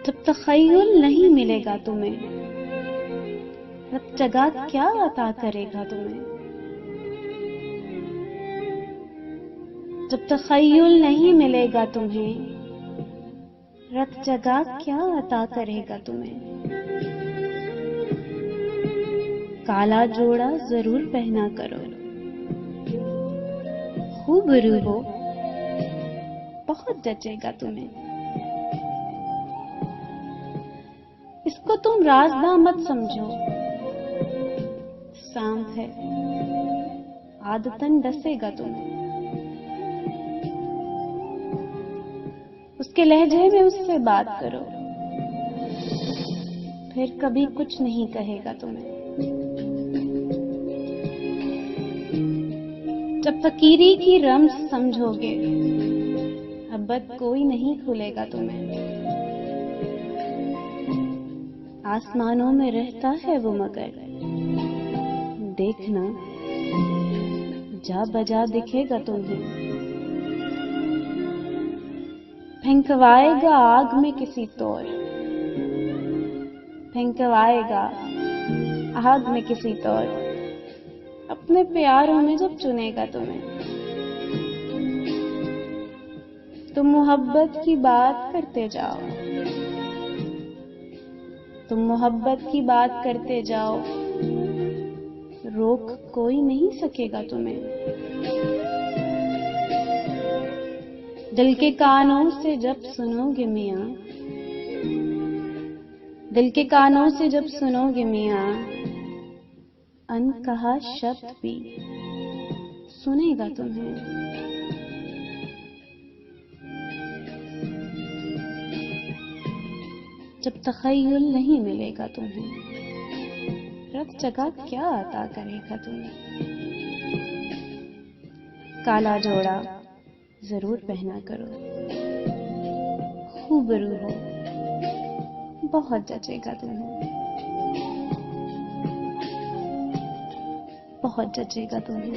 जब तख़य्युल नहीं मिलेगा तुम्हें, रब जगह क्या अता करेगा तुम्हें। जब तख़य्युल नहीं मिलेगा तुम्हें, रब जगह क्या अता करेगा तुम्हें। काला जोड़ा जरूर पहना करो, खूबरू हो बहुत जचेगा तुम्हें। इसको तुम राज़दां मत समझो, सांप है आदतन डसेगा तुम्हें। उसके लहजे में उससे बात करो, फिर कभी कुछ नहीं कहेगा तुम्हें। जब फकीरी की रम्ज़ समझोगे, मोहब्बत कोई नहीं खुलेगा तुम्हें। आसमानों में रहता है वो मगर, देखना जा बजा दिखेगा तुम्हें। फेंकवाएगा आग में किसी तौर, फेंकवाएगा आग में किसी तौर, अपने प्यारों में जब चुनेगा तुम्हें। तुम मोहब्बत की बात करते जाओ, तुम मोहब्बत की बात करते जाओ, रोक कोई नहीं सकेगा तुम्हें। दिल के कानों से जब सुनोगे मियां, दिल के कानों से जब सुनोगे मियां, अनकहा शब्द भी सुनेगा तुम्हें। जब तख़य्युल नहीं मिलेगा तुम्हें, रब जगह क्या अता करेगा तुम्हें। काला जोड़ा जरूर पहना करो, खूबरू हो बहुत जचेगा तुम्हें, बहुत जचेगा तुम्हें।